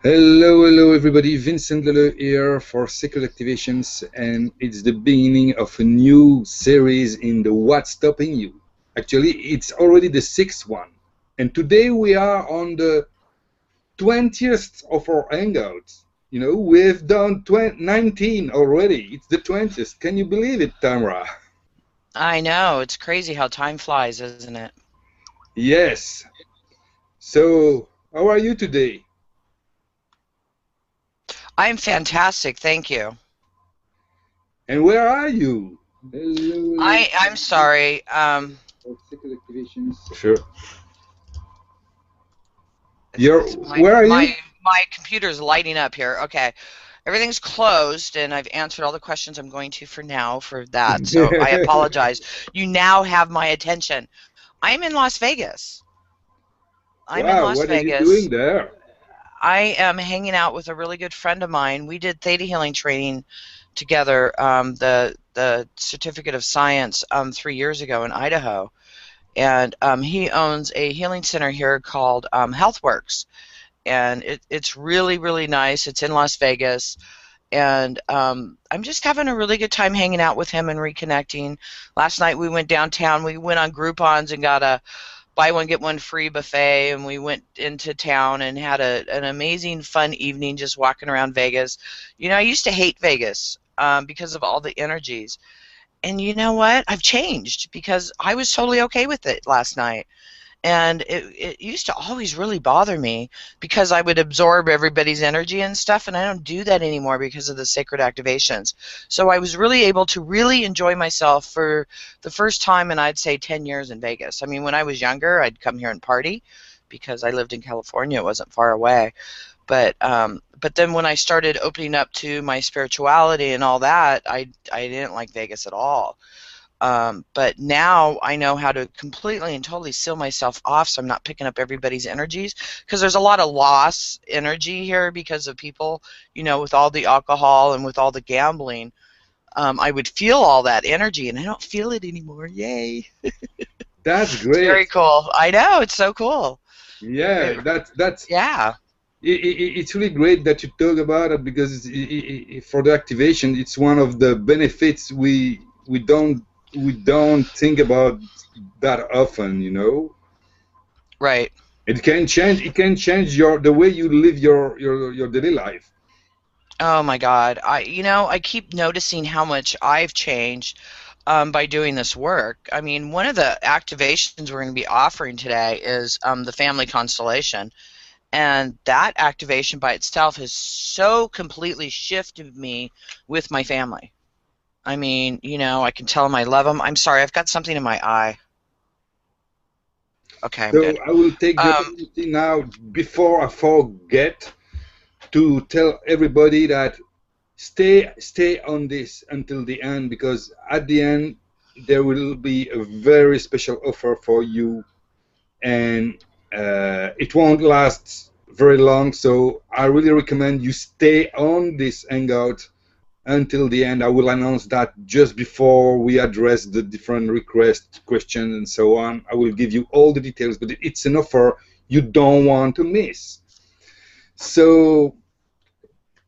Hello, everybody. Vincent Lele here for Secret Activations, and it's the beginning of a new series in the What's Stopping You. Actually, it's already the sixth one, and today we are on the 20th of our Hangouts. You know, we've done 19 already. It's the 20th. Can you believe it, Tamra? I know, it's crazy how time flies, isn't it? Yes. So, how are you today? I'm fantastic, thank you. And where are you? Hello, I'm sorry. for Secret Activations. Sure. It's, You're, it's my where are my you? my computer's lighting up here. Okay. Everything's closed and I've answered all the questions I'm going to for now for that. So I apologize. You now have my attention. I'm in Las Vegas. I'm in Wow, Las what are you doing Vegas. there? I am hanging out with a really good friend of mine. We did theta healing training together, the certificate of science 3 years ago in Idaho, and he owns a healing center here called HealthWorks, and it's really nice. It's in Las Vegas, and I'm just having a really good time hanging out with him and reconnecting. Last night we went downtown. We went on Groupon's and got a buy one get one free buffet, and we went into town and had an amazing fun evening just walking around Vegas. I used to hate Vegas because of all the energies, and you know what, I've changed because I was totally okay with it last night. And it used to always really bother me because I would absorb everybody's energy and stuff, and I don't do that anymore because of the sacred activations. So I was really able to really enjoy myself for the first time in, I'd say, 10 years in Vegas. I mean, when I was younger, I'd come here and party because I lived in California. It wasn't far away. But then when I started opening up to my spirituality and all that, I didn't like Vegas at all. But now I know how to completely and totally seal myself off so I'm not picking up everybody's energies, because there's a lot of loss energy here because of people, with all the alcohol and with all the gambling. I would feel all that energy and I don't feel it anymore. Yay. That's It's very great. cool. I know, it's so cool. Yeah, It, that's yeah. it's really great that you talk about it because for the activation, it's one of the benefits we don't think about that often. You know, Right. it can change the way you live your daily life. Oh my God. I keep noticing how much I've changed by doing this work. I mean, one of the activations we're going to be offering today is the family constellation. And that activation by itself has so completely shifted me with my family. I mean, I can tell them I love them. I'm sorry, I've got something in my eye. Okay, I'm So good. I will take the Um, opportunity now before I forget to tell everybody that stay on this until the end, because at the end there will be a very special offer for you, and it won't last very long, so I really recommend you stay on this hangout until the end. I will announce that just before we address the different requests, questions, and so on. I will give you all the details, but it's an offer you don't want to miss. So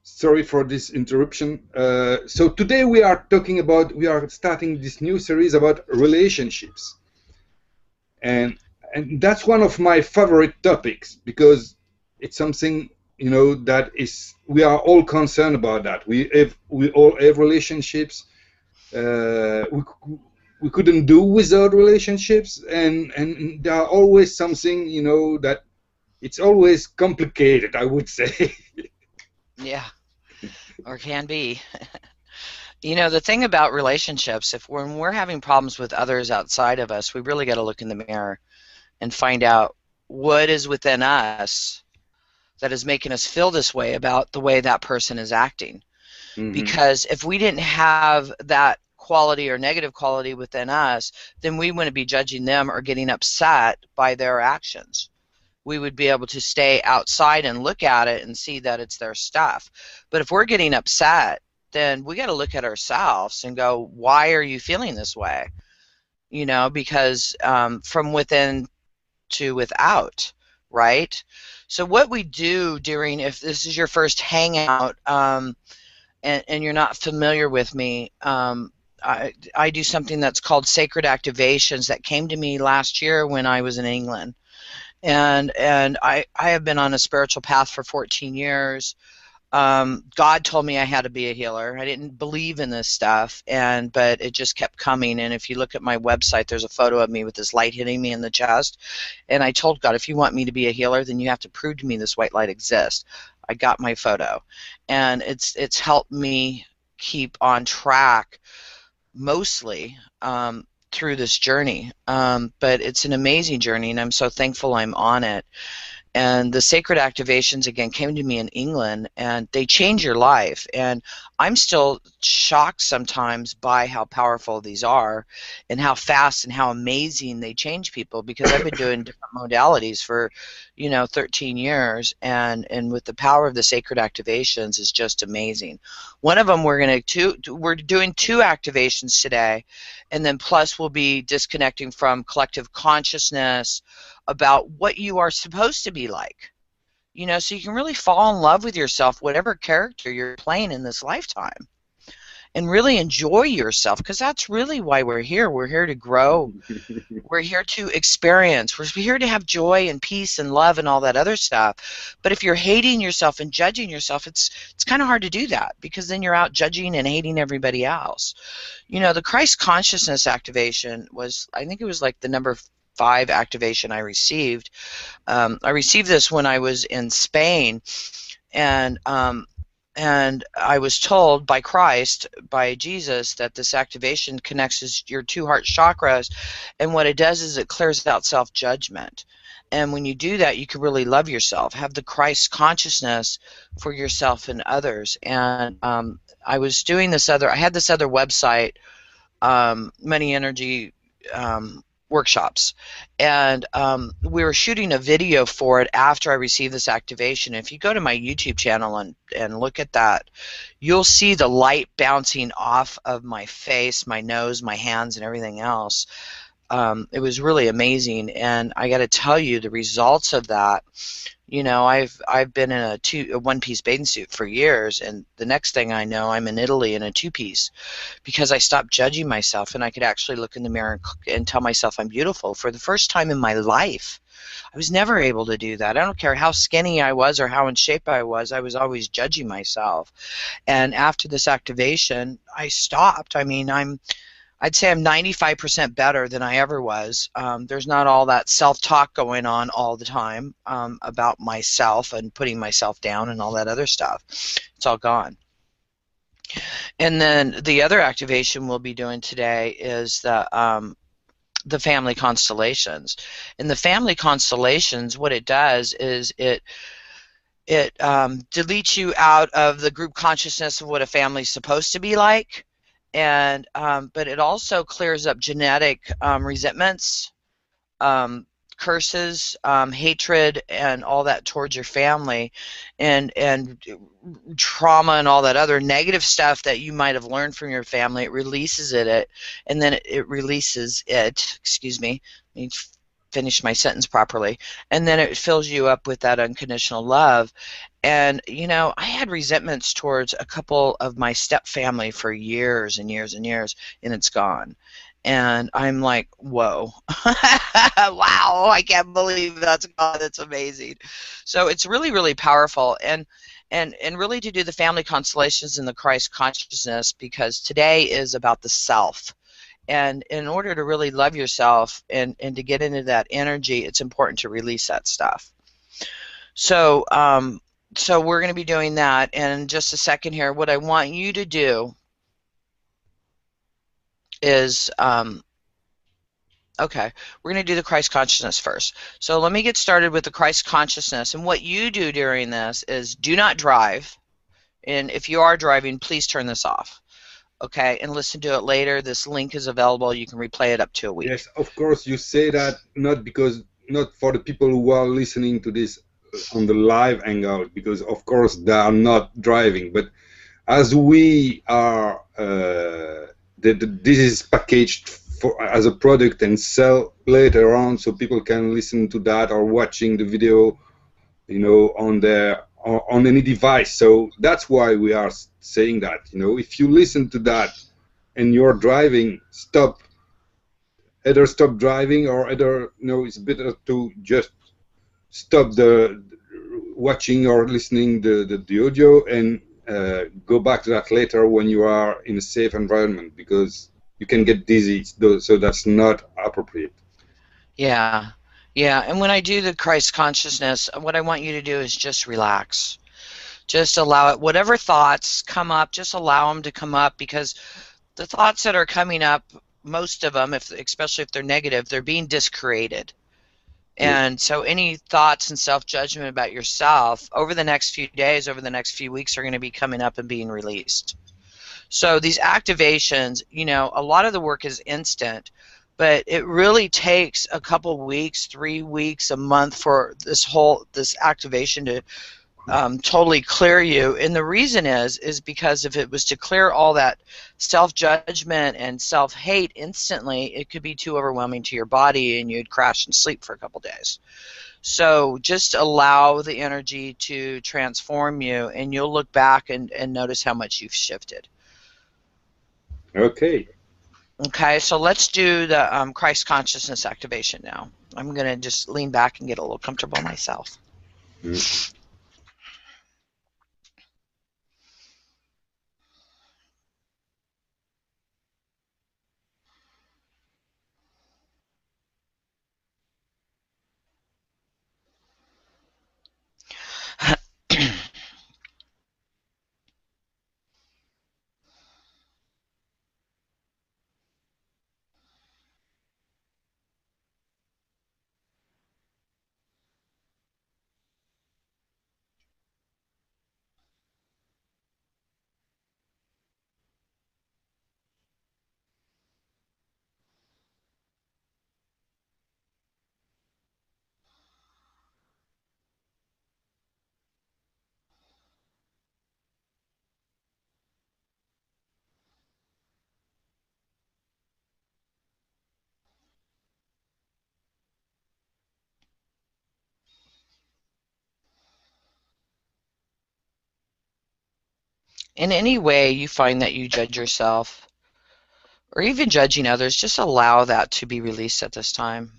sorry for this interruption. So today we are starting this new series about relationships, and that's one of my favorite topics because it's something that is we are all concerned about. That we all have relationships. We couldn't do without relationships, and there are always something that it's always complicated, I would say. yeah, or can be. The thing about relationships, if when we're having problems with others outside of us, we really got to look in the mirror and find out what is within us that is making us feel this way about the way that person is acting. Hmm. Because if we didn't have that quality or negative quality within us, then we wouldn't be judging them or getting upset by their actions. We would be able to stay outside and look at it and see that it's their stuff. But if we're getting upset, then we got to look at ourselves and go, why are you feeling this way? Because from within to without, right? So what we do during, if this is your first hangout, and you're not familiar with me, I do something that's called sacred activations that came to me last year when I was in England. And I have been on a spiritual path for 14 years. God told me I had to be a healer. I didn't believe in this stuff, but it just kept coming. And if you look at my website, there's a photo of me with this light hitting me in the chest. And I told God, if you want me to be a healer, then you have to prove to me this white light exists. I got my photo, and it's helped me keep on track mostly through this journey. But it's an amazing journey, and I'm so thankful I'm on it. And the sacred activations, again, came to me in England, and they change your life. And I'm still shocked sometimes by how powerful these are and how fast and how amazing they change people, because I've been doing different modalities for, 13 years, and with the power of the sacred activations is just amazing. One of them, we're doing 2 activations today, and then plus we'll be disconnecting from collective consciousness about what you are supposed to be like, so you can really fall in love with yourself, whatever character you're playing in this lifetime, and really enjoy yourself, because that's really why we're here. We're here to grow. We're here to experience. We're here to have joy and peace and love and all that other stuff. But if you're hating yourself and judging yourself, it's kind of hard to do that, because then you're out judging and hating everybody else. The Christ consciousness activation was, I think it was like the number 5 activation I received. I received this when I was in Spain, and I was told by Christ, by Jesus, that this activation connects your 2 heart chakras, and what it does is it clears out self-judgment. And when you do that, you can really love yourself, have the Christ consciousness for yourself and others. And I was doing I had this other website, Money Energy workshops, and we were shooting a video for it after I received this activation. If you go to my YouTube channel and look at that, you'll see the light bouncing off of my face, my nose, my hands, and everything else. It was really amazing, and I got to tell you, the results of that, I've been in a one-piece bathing suit for years, and the next thing I know, I'm in Italy in a 2-piece, because I stopped judging myself, and I could actually look in the mirror and tell myself I'm beautiful for the first time in my life. I was never able to do that. I don't care how skinny I was or how in shape I was always judging myself. And after this activation, I stopped. I mean, I'd say I'm 95% better than I ever was. There's not all that self-talk going on all the time about myself and putting myself down and all that other stuff. It's all gone. And then the other activation we'll be doing today is the family constellations. And the family constellations, what it does is it deletes you out of the group consciousness of what a family's supposed to be like. And but it also clears up genetic resentments, curses, hatred, and all that towards your family, and trauma and all that other negative stuff that you might have learned from your family. It releases and then it releases it. Excuse me. Let me finish my sentence properly. And then it fills you up with that unconditional love. And, I had resentments towards a couple of my step family for years and years and years, and it's gone. And I'm like, whoa, wow, I can't believe that's gone. That's amazing. So it's really, really powerful. And really to do the family constellations in the Christ consciousness, because today is about the self. And in order to really love yourself and to get into that energy, it's important to release that stuff. So, so we're going to be doing that. And in just a second here, what I want you to do is, okay, we're going to do the Christ consciousness first. So let me get started with the Christ consciousness. And what you do during this is do not drive. And if you are driving, please turn this off. Okay, and listen to it later. This link is available. You can replay it up to a week. Yes, of course, you say that not for the people who are listening to this on the live hangout, because of course they are not driving, but as we are this is packaged as a product and sell later on, so people can listen to that or watching the video on the on any device. So that's why we are saying that. If you listen to that and you're driving, either stop driving, or either it's better to just stop the watching or listening the audio, and go back to that later when you are in a safe environment, because you can get dizzy. So that's not appropriate. Yeah. Yeah. And when I do the Christ consciousness, what I want you to do is just relax. Just allow it. Whatever thoughts come up, just allow them to come up, because the thoughts that are coming up, most of them, especially if they're negative, they're being discreated. Yes. And so any thoughts and self-judgment about yourself over the next few days, over the next few weeks, are going to be coming up and being released. So these activations, a lot of the work is instant, but it really takes a couple weeks, 3 weeks, a month for this activation to totally clear you. And the reason is because if it was to clear all that self-judgment and self-hate instantly, it could be too overwhelming to your body and you'd crash and sleep for a couple days. So just allow the energy to transform you, and you'll look back and notice how much you've shifted. Okay. Okay, so let's do the Christ consciousness activation now. I'm going to just lean back and get a little comfortable myself. Mm. In any way you find that you judge yourself or even judging others, just allow that to be released at this time.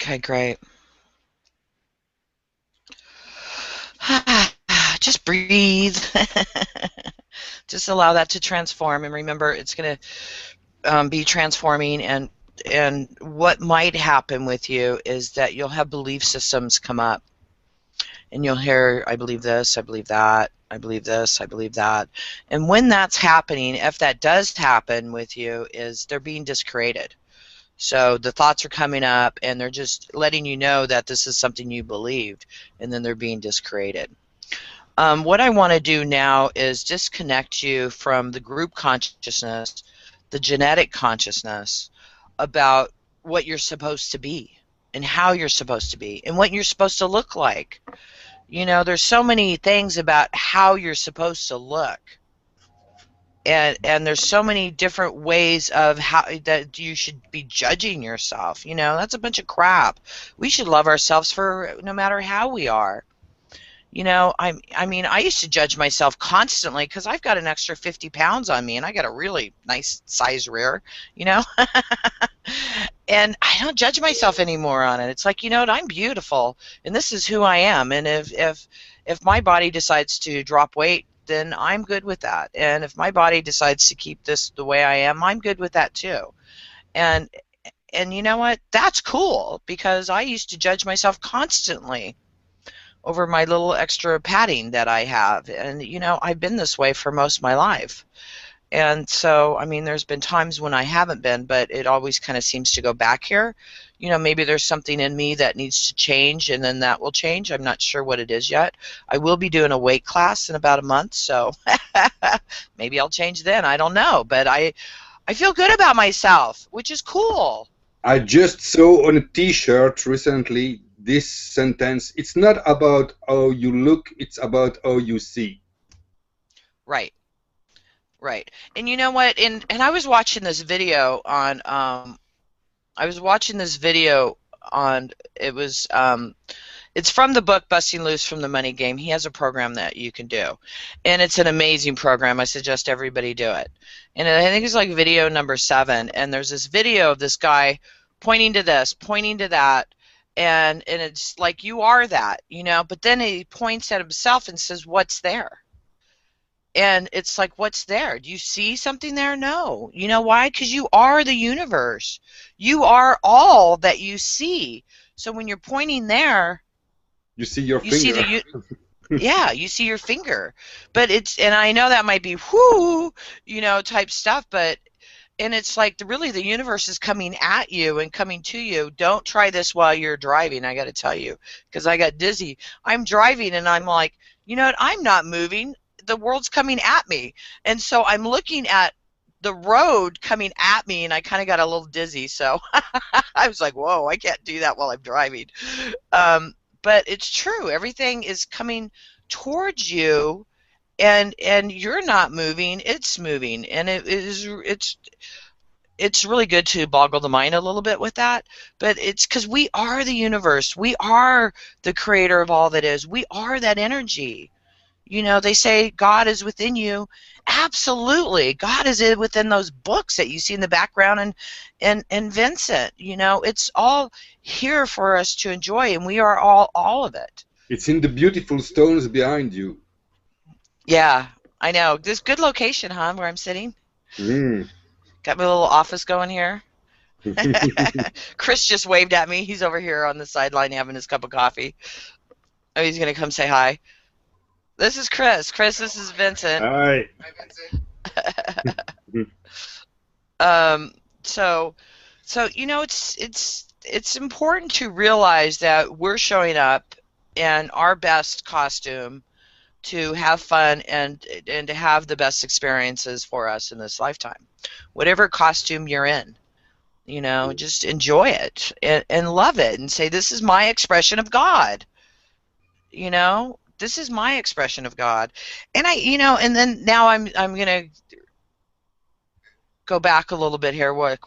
Okay, great. Just breathe. Just allow that to transform, and remember, it's going to be transforming. And what might happen with you is that you'll have belief systems come up, and you'll hear, "I believe this. I believe that. I believe this. I believe that." And when that's happening, if that does happen with you, is they're being discreated. So the thoughts are coming up, and they're just letting you know that this is something you believed, and then they're being discreated. What I want to do now is disconnect you from the group consciousness, the genetic consciousness, about what you're supposed to be and how you're supposed to be and what you're supposed to look like. You know, there's so many things about how you're supposed to look. And there's so many different ways of how that you should be judging yourself. You know, that's a bunch of crap. We should love ourselves for no matter how we are. You know, I mean, I used to judge myself constantly because I've got an extra 50 pounds on me and I got a really nice size rear, you know, and I don't judge myself anymore on it. It's like, you know what, I'm beautiful and this is who I am. And if my body decides to drop weight, then I'm good with that. And if my body decides to keep this the way I am, I'm good with that too. And and you know what? That's cool because I used to judge myself constantly over my little extra padding that I have. And, you know, I've been this way for most of my life. And so, I mean, there's been times when I haven't been, but it always kind of seems to go back here. You know, maybe there's something in me that needs to change, and then that will change. I'm not sure what it is yet. I will be doing a weight class in about a month, so maybe I'll change then. I don't know. But I feel good about myself, which is cool. I just saw on a T-shirt recently this sentence: "It's not about how you look; it's about how you see." Right. Right. And you know what? And I was watching this video on I was watching this video on it was it's from the book Busting Loose from the Money Game. He has a program that you can do. And it's an amazing program. I suggest everybody do it. And I think it's like video number 7, and there's this video of this guy pointing to this, pointing to that, and it's like you are that, you know, but then he points at himself and says, "What's there?" And it's like, what's there? Do you see something there? No. You know why? Because you are the universe. You are all that you see. So when you're pointing there, You see your you see finger. yeah, you see your finger. But and I know that might be whoo, you know, type stuff, but and it's like really the universe is coming at you and coming to you. Don't try this while you're driving, I got to tell you, because I got dizzy. I'm driving and I'm like, you know what? I'm not moving. The world's coming at me. And so I'm looking at the road coming at me, and I kind of got a little dizzy. So I was like, whoa, I can't do that while I'm driving. But it's true. Everything is coming towards you, and you're not moving. It's moving, and it's really good to boggle the mind a little bit with that, but it's because we are the universe. We are the creator of all that is. We are that energy. You know, they say God is within you. Absolutely. God is within those books that you see in the background, and Vincent. You know, it's all here for us to enjoy, and we are all of it. It's in the beautiful stones behind you. Yeah, I know. This good location, huh, where I'm sitting? Mm. Got my little office going here. Chris just waved at me. He's over here on the sideline having his cup of coffee. Oh, he's going to come say hi. This is Chris. Chris, this is Vincent. Hi. Um, so, you know, it's important to realize that we're showing up in our best costume to have fun and to have the best experiences for us in this lifetime. Whatever costume you're in, you know, just enjoy it and love it and say, this is my expression of God. You know, this is my expression of God. And you know, and then now I'm gonna go back a little bit here. What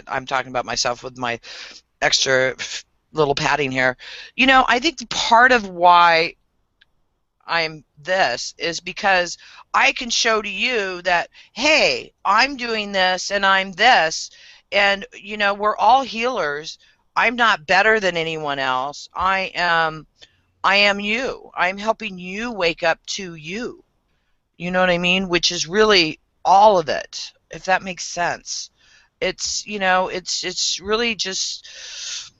I'm talking about myself with my extra little padding here. You know, I think part of why I'm this is because I can show to you that, hey, I'm doing this and I'm this, and you know, we're all healers. I'm not better than anyone else. I am you. I'm helping you wake up to you. You know what I mean? Which is really all of it, if that makes sense. It's really just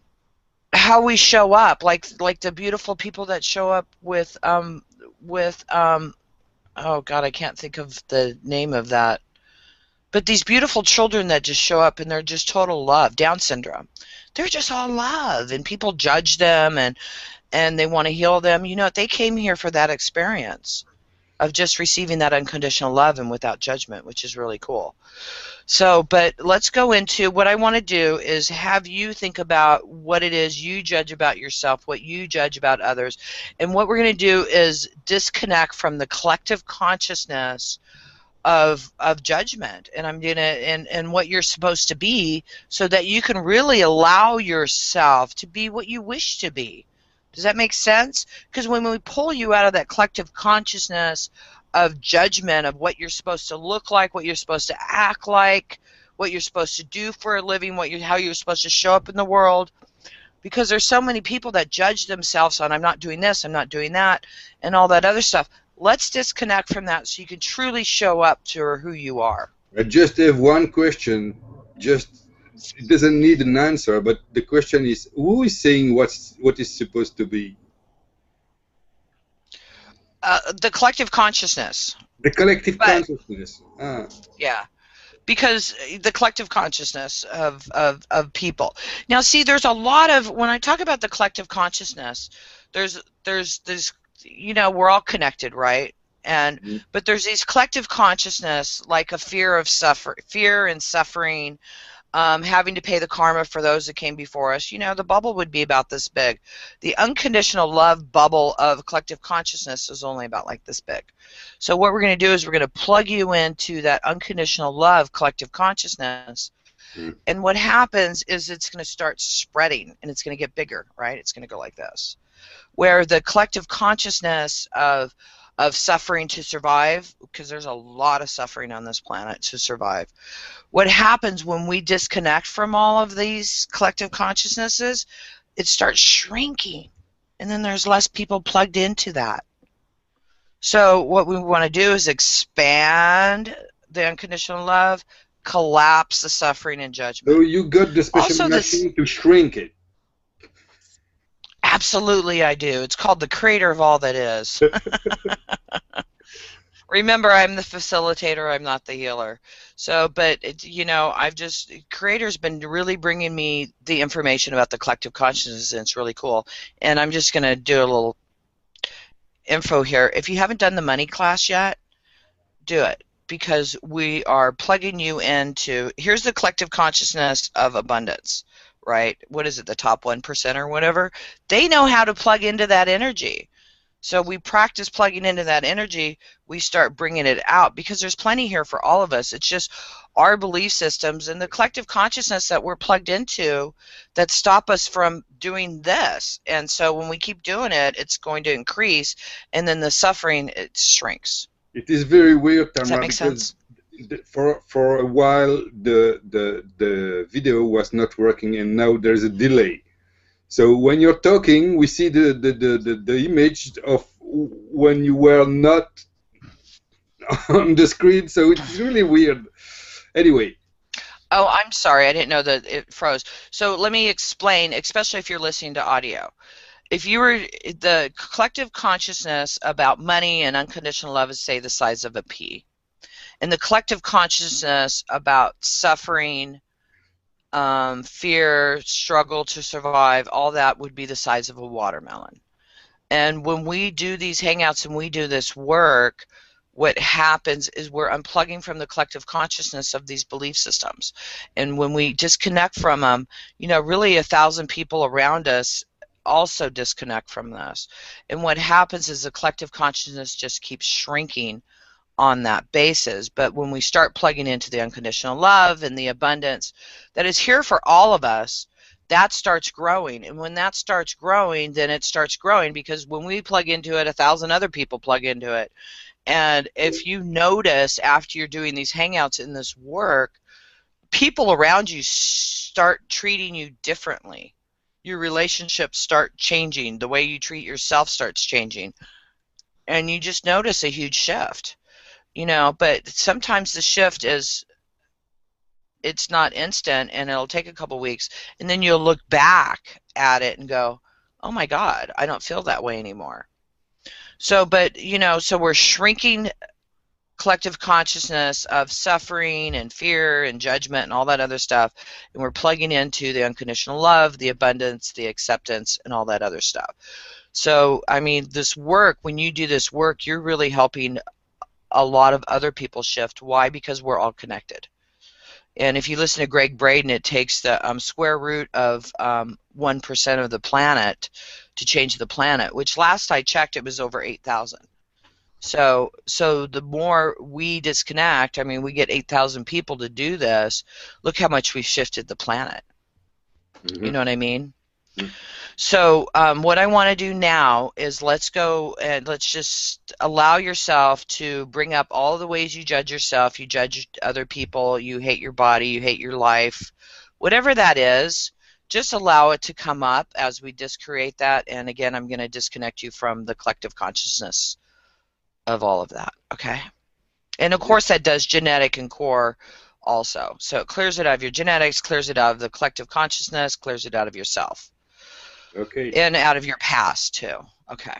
how we show up, like the beautiful people that show up with oh God, I can't think of the name of that. But these beautiful children that just show up and they're just total love, Down syndrome. They're just all love and people judge them and they want to heal them. They came here for that experience of just receiving that unconditional love and without judgment, which is really cool. So, but let's go into what I want to do is have you think about what it is you judge about yourself, what you judge about others. And what we're going to do is disconnect from the collective consciousness of judgment, and I'm gonna and what you're supposed to be, so that you can really allow yourself to be what you wish to be. Does that make sense? Because when we pull you out of that collective consciousness of judgment of what you're supposed to look like, what you're supposed to act like, what you're supposed to do for a living, how you're supposed to show up in the world, because there's so many people that judge themselves on I'm not doing this, I'm not doing that, and all that other stuff. Let's disconnect from that so you can truly show up to who you are. I just have one question. Just it doesn't need an answer, but the question is, who is saying what is supposed to be? The collective consciousness. The collective consciousness. Yeah. Because the collective consciousness of people. Now, see, there's a lot of, when I talk about the collective consciousness, there's we're all connected, right? But there's these collective consciousness, like a fear and suffering, having to pay the karma for those that came before us. The bubble would be about this big. The unconditional love bubble of collective consciousness is only about like this big. So what we're going to do is we're going to plug you into that unconditional love collective consciousness. And what happens is it's going to start spreading, and it's going to get bigger, right? It's going to go like this. Where the collective consciousness of suffering to survive, because there's a lot of suffering on this planet to survive. What happens when we disconnect from all of these collective consciousnesses, it starts shrinking, and then there's less people plugged into that. So what we want to do is expand the unconditional love, collapse the suffering and judgment. So you got the special machine to shrink it. Absolutely, I do. It's called the creator of all that is. Remember, I'm the facilitator, I'm not the healer. So, but, Creator's been really bringing me the information about the collective consciousness, and it's really cool. And I'm just going to do a little info here. If you haven't done the money class yet, do it, because we are plugging you into, here's the collective consciousness of abundance, right? What is it, the top 1% or whatever? They know how to plug into that energy. So we practice plugging into that energy, we start bringing it out, because there's plenty here for all of us. It's just our belief systems and the collective consciousness that we're plugged into that stop us from doing this. And so when we keep doing it, it's going to increase, and then the suffering, it shrinks. It is very weird, Tamra. Does that make sense? For a while the video was not working, and now there's a delay. So when you're talking, we see the image of when you were not on the screen. So it's really weird. Anyway. Oh, I'm sorry. I didn't know that it froze. So let me explain, especially if you're listening to audio. If you were the collective consciousness about money and unconditional love is, say, the size of a pea. And the collective consciousness about suffering, fear, struggle to survive, all that would be the size of a watermelon. And when we do these hangouts and we do this work, what happens is we're unplugging from the collective consciousness of these belief systems. And when we disconnect from them, really 1,000 people around us also disconnect from this. And what happens is the collective consciousness just keeps shrinking on that basis. But when we start plugging into the unconditional love and the abundance that is here for all of us, that starts growing. And when that starts growing, then it starts growing, because when we plug into it, 1,000 other people plug into it. And if you notice after you're doing these hangouts in this work, people around you start treating you differently. your relationships start changing, the way you treat yourself starts changing, and you just notice a huge shift. But sometimes the shift is, it's not instant, and it'll take a couple weeks, and then you'll look back at it and go, oh my god, I don't feel that way anymore. So we're shrinking collective consciousness of suffering and fear and judgment and all that other stuff, and we're plugging into the unconditional love, the abundance, the acceptance, and all that other stuff. So I mean, this work, when you do this work, you're really helping a lot of other people shift. Why? Because we're all connected. And if you listen to Greg Braden, it takes the square root of 1% of the planet to change the planet, which last I checked, it was over 8,000. So the more we disconnect, I mean, we get 8,000 people to do this. Look how much we've shifted the planet. You know what I mean? Mhm. So what I want to do now is let's go and let's just allow yourself to bring up all the ways you judge yourself. You judge other people. You hate your body. You hate your life. Whatever that is, just allow it to come up as we discreate that. And again, I'm going to disconnect you from the collective consciousness of all of that. Okay? And of Yeah. course, that does genetic and core also. So it clears it out of your genetics, clears it out of the collective consciousness, clears it out of yourself, Okay. and out of your past too. Okay.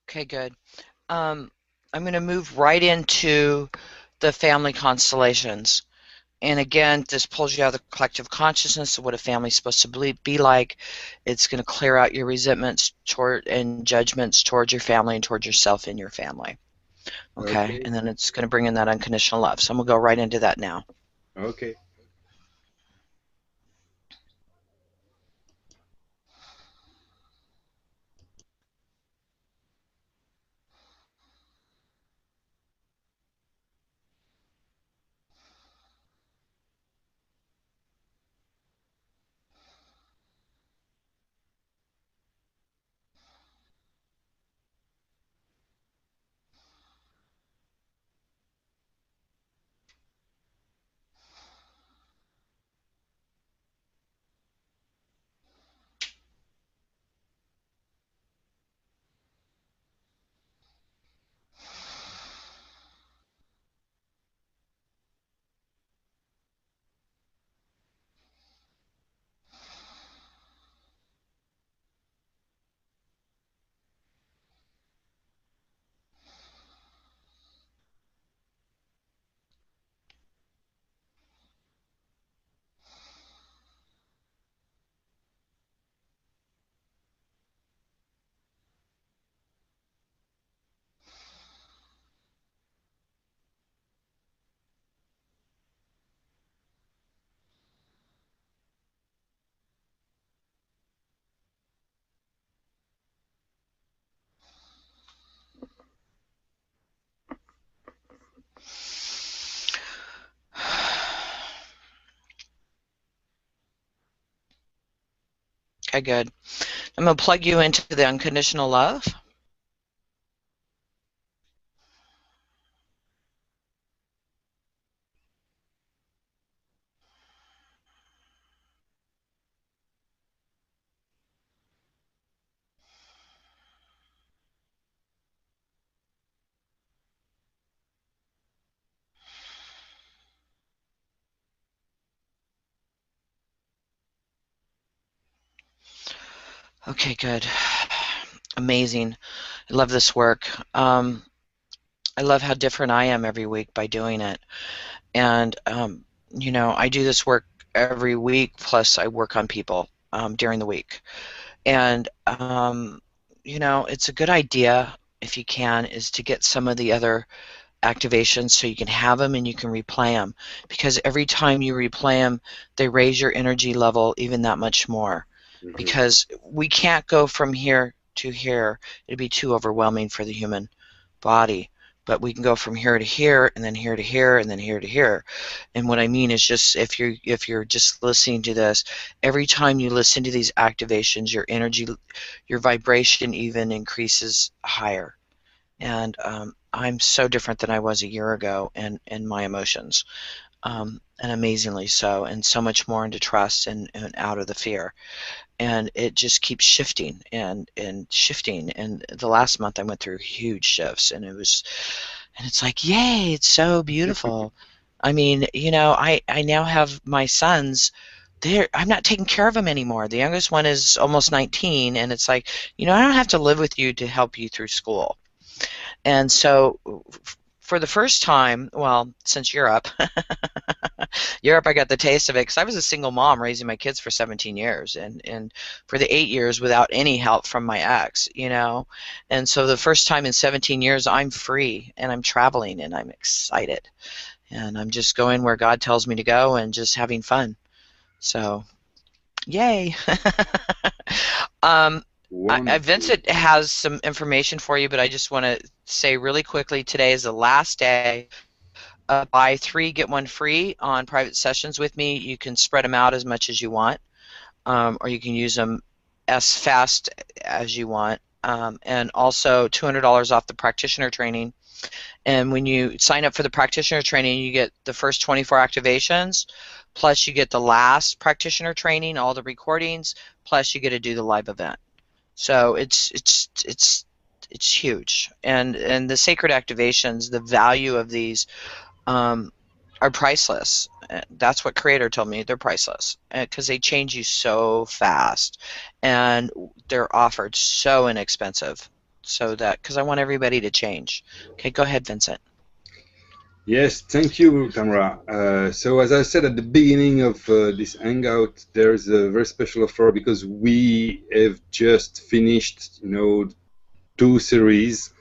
Okay, good. Um, I'm going to move right into the family constellations. And again, this pulls you out of the collective consciousness of what a family's supposed to be like. It's going to clear out your resentments toward and judgments towards your family and towards yourself and your family. Okay, Okay. and then it's going to bring in that unconditional love. So I'm going to go right into that now. Okay. Okay, good. I'm going to plug you into the unconditional love. Okay, good. Amazing. I love this work. I love how different I am every week by doing it. And, I do this work every week, plus I work on people during the week. And, it's a good idea, if you can, is to get some of the other activations so you can have them and you can replay them. Because every time you replay them, they raise your energy level even that much more. Hmm. Because we can't go from here to here. It'd be too overwhelming for the human body. But we can go from here to here, and then here to here, and then here to here. And what I mean is just if you're just listening to this, every time you listen to these activations, your energy, your vibration even increases higher. And I'm so different than I was a year ago, and my emotions, and amazingly so, and so much more into trust and out of the fear. And it just keeps shifting and shifting. And the last month I went through huge shifts, and it's like, yay, it's so beautiful. I mean, I now have my sons. I'm not taking care of them anymore. The youngest one is almost 19, and it's like, I don't have to live with you to help you through school. And so for the first time, well, since Europe, Europe, I got the taste of it because I was a single mom raising my kids for 17 years, and for the 8 years without any help from my ex. And so the first time in 17 years, I'm free and I'm traveling and I'm excited. And I'm just going where God tells me to go and just having fun. So, yay. um, Wonderful. Vincent has some information for you, but I just want to say really quickly today is the last day. Buy three, get one free on private sessions with me. You can spread them out as much as you want, or you can use them as fast as you want. And also $200 off the practitioner training. And when you sign up for the practitioner training, you get the first 24 activations, plus you get the last practitioner training, all the recordings, plus you get to do the live event. So it's huge. And the sacred activations, the value of these um, are priceless. That's what Creator told me. They're priceless because they change you so fast, and they're offered so inexpensive. So that because I want everybody to change. Okay, go ahead, Vincent. Yes, thank you, Tamra. So as I said at the beginning of this hangout, there's a very special offer because we have just finished, two series.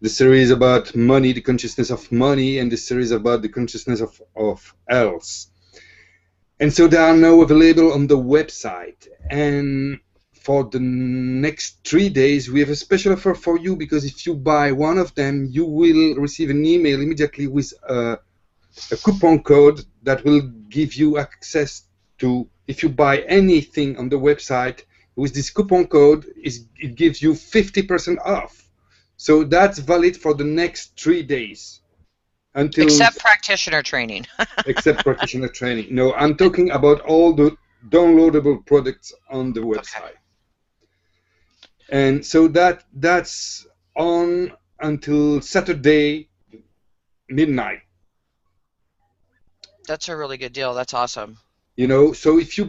The series about money, the consciousness of money, and the series about the consciousness of else. And so they are now available on the website. And for the next 3 days, we have a special offer for you because if you buy one of them, you will receive an email immediately with a coupon code that will give you access to, if you buy anything on the website, with this coupon code, it gives you 50% off. So that's valid for the next 3 days. Except practitioner training. Except practitioner training. No, I'm talking about all the downloadable products on the website. Okay. And so that's on until Saturday midnight. That's a really good deal. That's awesome. So if you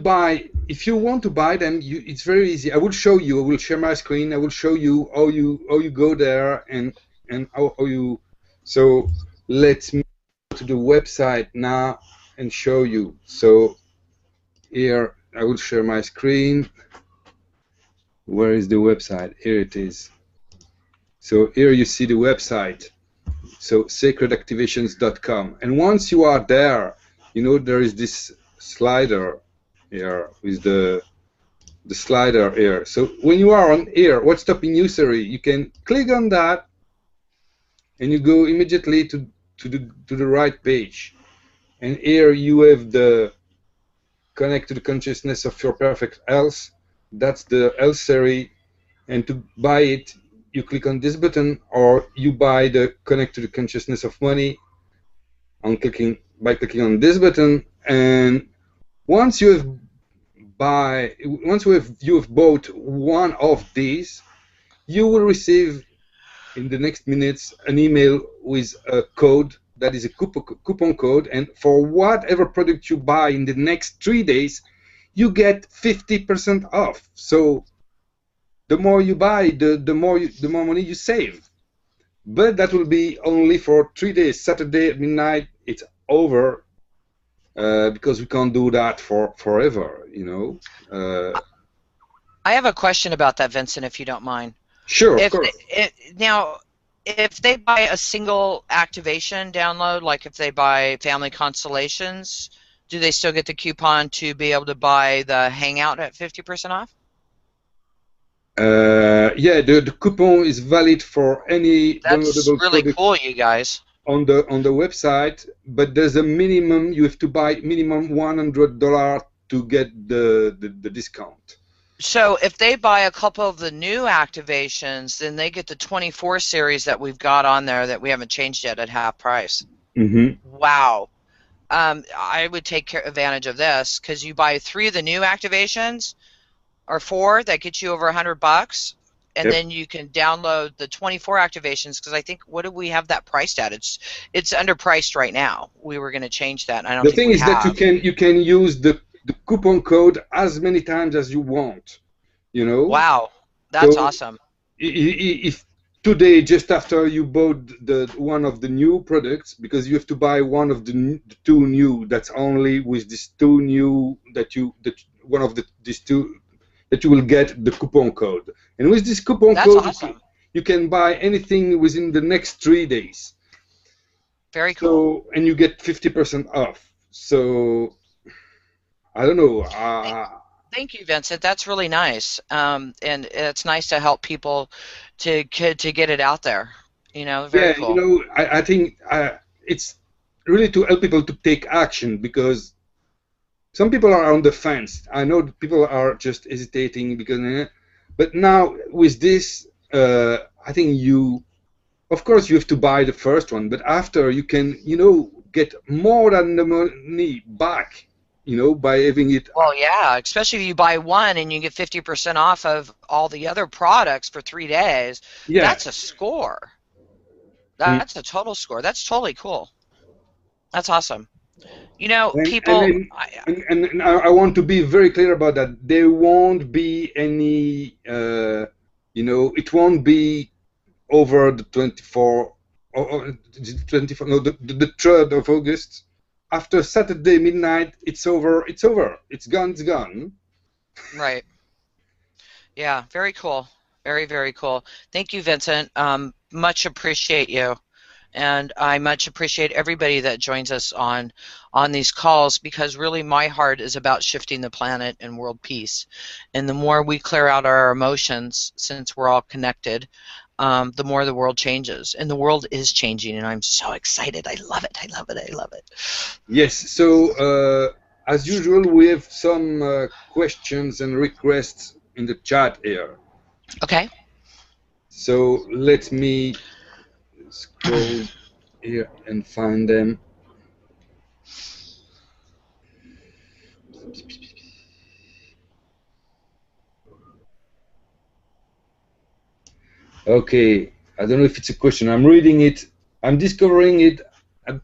want to buy them, it's very easy. I will show you. I will share my screen. I will show you how you go there and how you. So let's move to the website now and show you. So here I will share my screen. Where is the website? Here it is. So here you see the website. So sacredactivations.com. And once you are there, there is this slider here with the slider here. So when you are on here, what's stopping you, Siri? You can click on that and you go immediately to the right page. And here you have the connect to the consciousness of your perfect else. That's the else Siri. And to buy it, you click on this button, or you buy the connect to the consciousness of money by clicking on this button. And once you have bought one of these, you will receive in the next minutes an email with a code that is a coupon code, and for whatever product you buy in the next 3 days, you get 50% off. So the more you buy, the more money you save. But that will be only for 3 days. Saturday at midnight, it's over. Because we can't do that forever, I have a question about that, Vincent, if you don't mind. Sure, of course. Now, if they buy a single activation download, like if they buy Family Constellations, do they still get the coupon to be able to buy the Hangout at 50% off? Yeah, the coupon is valid for any That's really cool, you guys. On the website, but there's a minimum. You have to buy minimum $100 to get the discount. So if they buy a couple of the new activations, then they get the 24 series that we've got on there that we haven't changed yet at half price. Mm-hmm. Wow. I would take advantage of this because you buy 3 of the new activations or 4 that get you over $100. And yep. Then you can download the 24 activations because I think, what do we have that priced at? It's underpriced right now. We were going to change that. I don't the thing is that you can use the coupon code as many times as you want. Wow, that's awesome. If today, just after you bought one of the new products, because you have to buy one of the 2 new. That's only with these 2 new one of these 2. That you will get the coupon code. And with this coupon code, awesome. You can buy anything within the next 3 days. Very cool. And you get 50% off. So, I don't know. Thank you, Vincent. That's really nice. And it's nice to help people to get it out there. Very cool. I think it's really to help people to take action because some people are on the fence. I know people are just hesitating but now with this, I think of course you have to buy the first one, but after you can, get more than the money back, by having it. Well, yeah, especially if you buy one and you get 50% off of all the other products for 3 days. Yeah. That's a score. That's a total score. That's totally cool. That's awesome. People. And I want to be very clear about that. There won't be any, it won't be over the 24 or 24, no, the 3rd of August. After Saturday midnight, it's over. It's over. It's gone. It's gone. Right. Yeah, very cool. Very, very cool. Thank you, Vincent. Much appreciate you. And I much appreciate everybody that joins us on these calls, because really my heart is about shifting the planet and world peace. And the more we clear out our emotions, since we're all connected, the more the world changes. And the world is changing, and I'm so excited. I love it. I love it. I love it. Yes. So as usual, we have some questions and requests in the chat here. Okay. So let me scroll here and find them. Okay, I don't know if it's a question. I'm reading it. I'm discovering it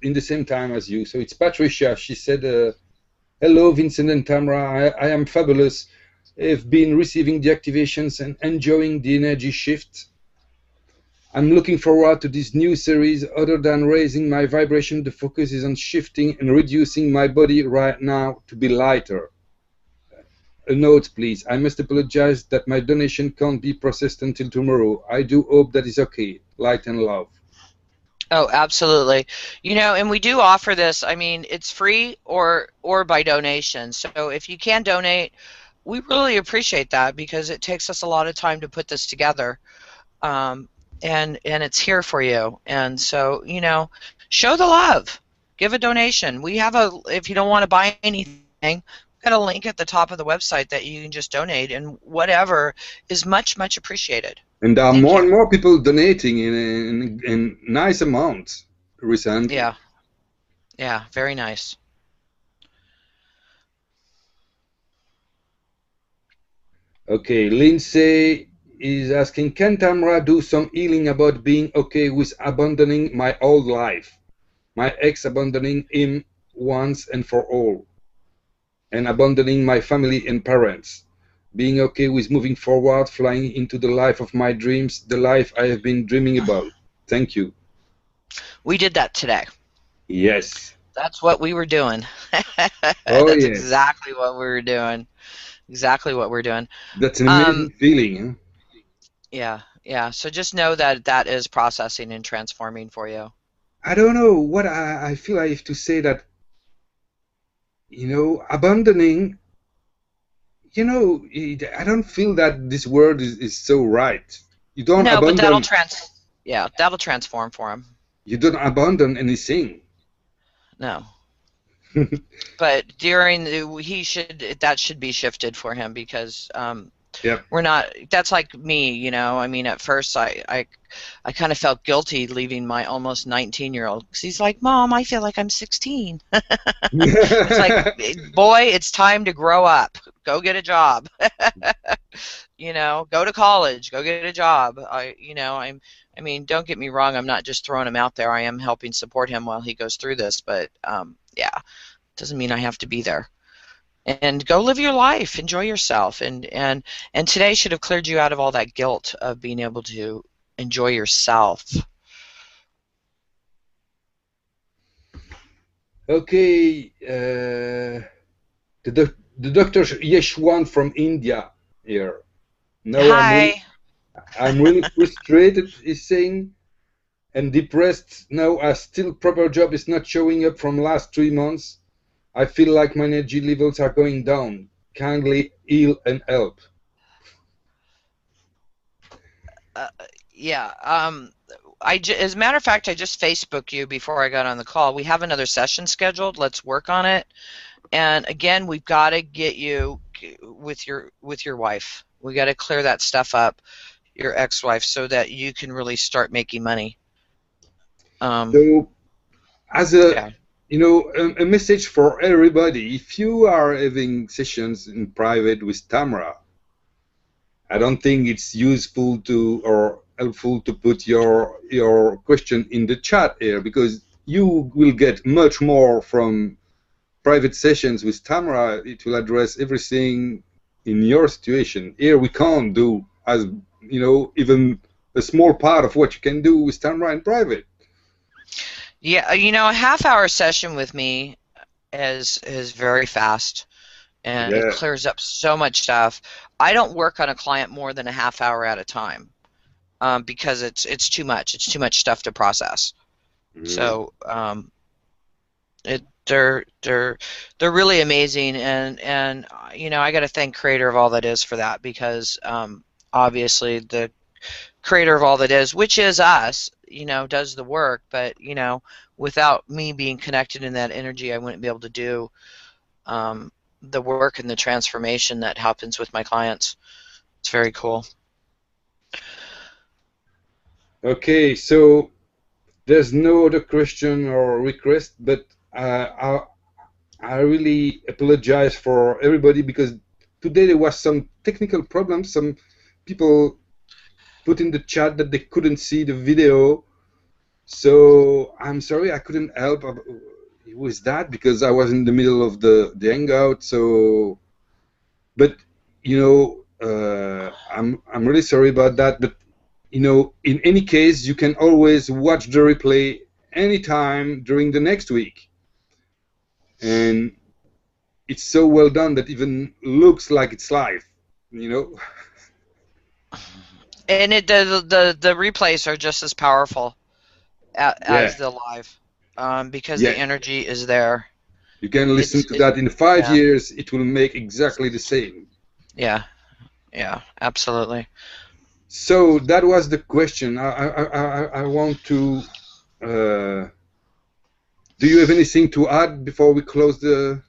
in the same time as you. So it's Patricia. She said, hello, Vincent and Tamra. I am fabulous. I've been receiving the activations and enjoying the energy shift. I'm looking forward to this new series. Other than raising my vibration, the focus is on shifting and reducing my body right now to be lighter. A note, please. I must apologize that my donation can't be processed until tomorrow. I do hope that is okay. Light and love. Oh, absolutely. You know, and we do offer this. I mean, it's free or by donation. So if you can donate, we really appreciate that, because it takes us a lot of time to put this together. And it's here for you. And so, you know, show the love. Give a donation. We have if you don't want to buy anything, we've got a link at the top of the website that you can just donate, and whatever is much, much appreciated. And there are Thank more you. and more people donating in nice amounts recently. Yeah. Yeah, very nice. Okay, Lindsay is asking, can Tamra do some healing about being okay with abandoning my old life? My ex abandoning him once and for all, and abandoning my family and parents. Being okay with moving forward, flying into the life of my dreams, the life I have been dreaming about. Thank you. We did that today. Yes. That's what we were doing. Oh, That's yes. exactly what we were doing. Exactly what we're doing. That's an amazing feeling. Huh? Yeah, yeah. So just know that that is processing and transforming for you. I don't know what I feel I have to say that, you know, abandoning, you know, I don't feel that this word is so right. You don't No, but abandon. that'll transform for him. You don't abandon anything. No. But that should be shifted for him, because Yep. we're not. That's like me, you know. I mean, at first I kind of felt guilty leaving my almost 19-year-old, because he's like, Mom, I feel like I'm 16. It's like, boy, it's time to grow up. Go get a job. You know, go to college. Go get a job. I mean, don't get me wrong. I'm not just throwing him out there. I am helping support him while he goes through this. But yeah, doesn't mean I have to be there. And go live your life. Enjoy yourself. And today should have cleared you out of all that guilt of being able to enjoy yourself. Okay. The Dr. Yeshwan from India here. No, Hi. I'm really frustrated, he's saying, and depressed. Now, a still proper job is not showing up from last 3 months. I feel like my energy levels are going down. Kindly heal and help. Yeah. As a matter of fact, I just Facebooked you before I got on the call. We have another session scheduled. Let's work on it. And again, we've got to get you with your wife. We got to clear that stuff up, your ex-wife, so that you can really start making money. So, as a Yeah. you know, a message for everybody: if you are having sessions in private with Tamra, I don't think it's useful to or helpful to put your question in the chat here, because you will get much more from private sessions with Tamra. It will address everything in your situation. Here we can't do, as you know, even a small part of what you can do with Tamra in private. Yeah, a half-hour session with me is very fast, and it Yeah. clears up so much stuff. I don't work on a client more than a half hour at a time, because it's too much. It's too much stuff to process. Mm. So it they're really amazing, and I got to thank Creator of All That Is for that, because obviously the Creator of All That Is, which is us, does the work, but without me being connected in that energy, I wouldn't be able to do the work and the transformation that happens with my clients. It's very cool. Okay, so there's no other question or request, but I really apologize for everybody because today there was some technical problems. Some people put in the chat that they couldn't see the video, so I'm sorry I couldn't help with that because I was in the middle of the hangout. So, but I'm really sorry about that. But in any case, you can always watch the replay anytime during the next week, and it's so well done that even looks like it's live. You know. And the replays are just as powerful Yeah, as the live, because the yeah. energy is there. You can listen It's to it that in 5 years. Yeah, It will make exactly the same. yeah, yeah, absolutely. So that was the question. I want to. Uh, do you have anything to add before we close the?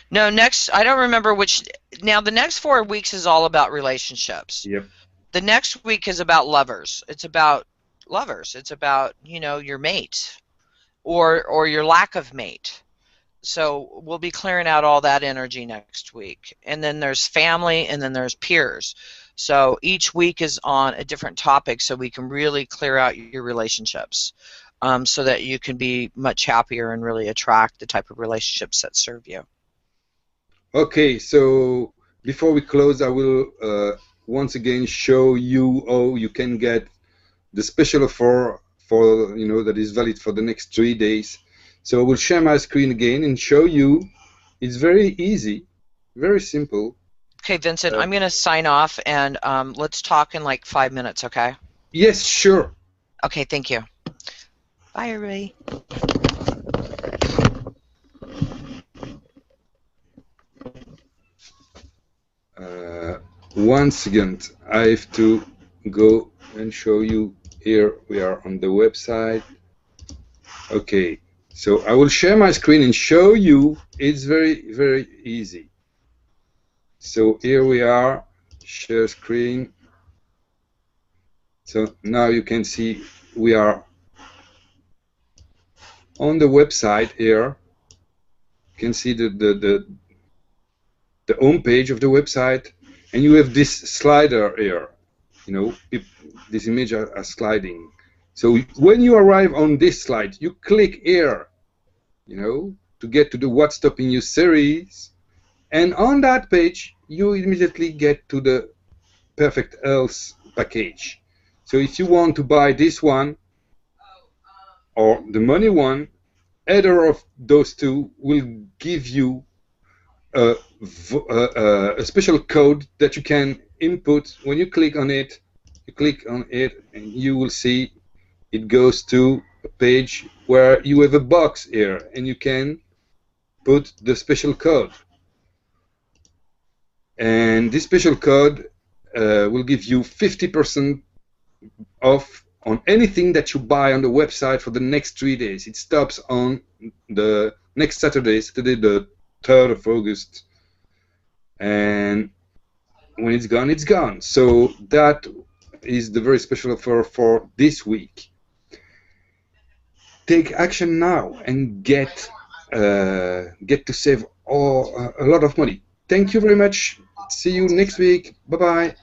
No, next, I don't remember which. Now, the next 4 weeks is all about relationships. Yep. The next week is about lovers. It's about lovers. It's about, your mate, or your lack of mate. So we'll be clearing out all that energy next week. And then there's family, and then there's peers. So each week is on a different topic, so we can really clear out your relationships, so that you can be much happier and really attract the type of relationships that serve you. Okay. So before we close, I will once again show you how you can get the special offer for that is valid for the next 3 days. So I will share my screen again and show you. It's very easy, very simple. Okay, Vincent, Uh, I'm going to sign off, and let's talk in like 5 minutes, okay? yes, sure. Okay, thank you. Bye, everybody. One second, I have to go and show you. Here we are on the website. Okay, so I will share my screen and show you. It's very, very easy. So here we are, share screen. So now you can see we are on the website here. You can see the home page of the website, and you have this slider here. This image are sliding. So when you arrive on this slide, you click here, to get to the What's Stopping You series, and on that page, you immediately get to the Perfect Health package. So if you want to buy this one or the money one, either of those two will give you a special code that you can input. When you click on it, and you will see it goes to a page where you have a box here, and you can put the special code. And this special code will give you 50% off on anything that you buy on the website for the next 3 days. It stops on the next Saturday, the 3rd of August. And when it's gone, it's gone. So that is the very special offer for this week. Take action now and get to save a lot of money. Thank you very much. See you next week. Bye bye.